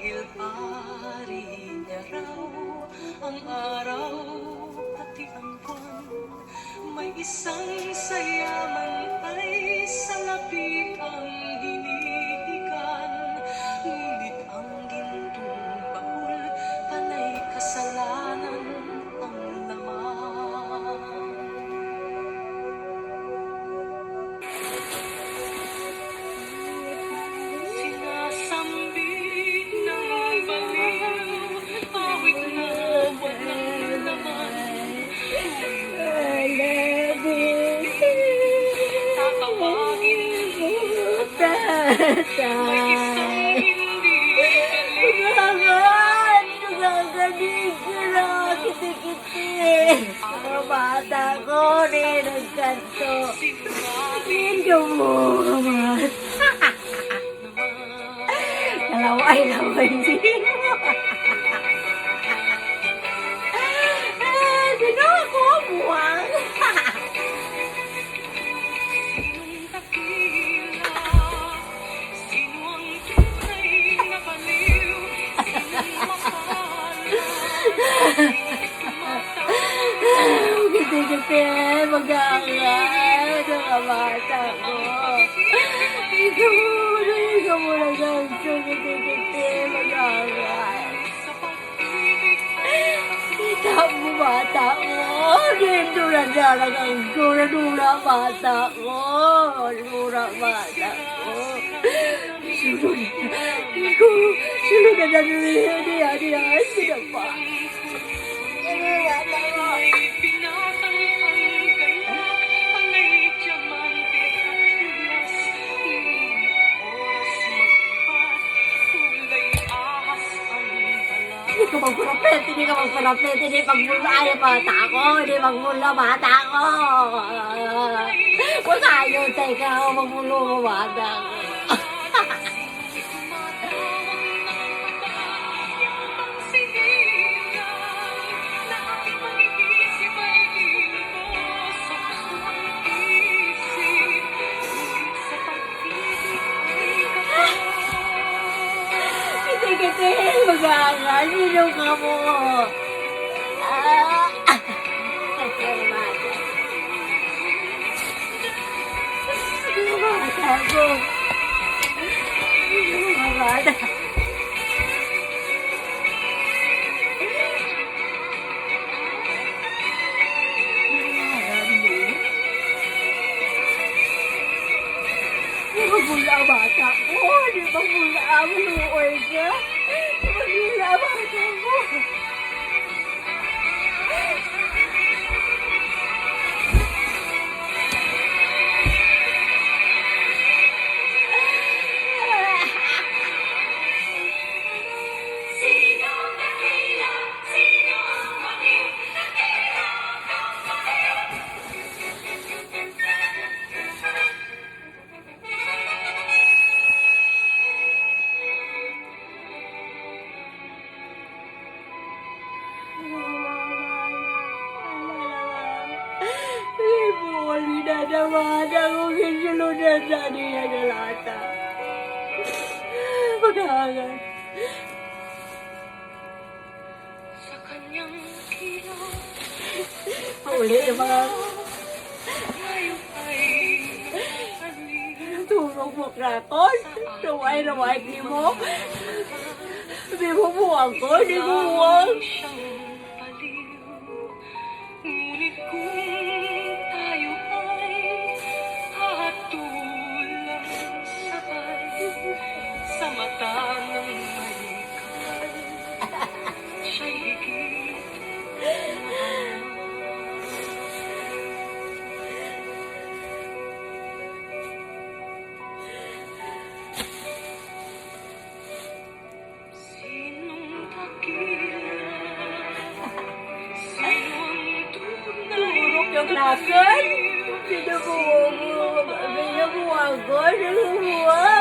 Dahil pari niya raw ang araw pati ang buwan, may isang sayaman ay sa labi ang hinihigan. Ngunit ang gintong bahul, panay kasalanan ang laman. Sinasambit ng baliw, awit na walang laman. Tatawagin mo, may isang hindi galing. Nagagaling ko na, kiti-kiti. Mga bata ko, nagkanto. Hindi mo naman. Laway din mo. Sino ako buwang? Sinong dakila, sino ang tunay na baliw, sinong mahal, Kiti-kiti, mag-aangal. Mga bata ko. Ikaw mo na ganito, kiti-kiti, mag-aangal. Kita mo bata ko. Dito na dalagang ko. Nadura bata ko. Nadura bata ko. Sunod na. Ikaw, sunod na niya. Sino pa? Ano bata ko? Hindi ka magpapit, hindi magmula yung bata ko, hindi magmula bata ko. Huwag tayo, teka, magmula yung bata ko. Kasi mag-aangal, sino ka mo? Sino bata ko? Sino bata? Di ba mula bata ko? Di ba mula maluoy ka? Di ba mula bata ko? Minadamad ako kinulunan sa niya na lata. Paghahangan. Sa kanyang kilaw, Uli na mga ngayon ay tulog mo krakon. Naway ni mo. Hindi mo buwang ko, hindi mo buwang. siyang baliw. Ngunit kung tayo ay hatulang sabay sa mata ng may kapal, siya'y higit na mahal. Sinong dakila, sino ang tunay Turok yung krakon. Hindi mo buwang ko, hindi mo buwang ko, hindi mo buwang.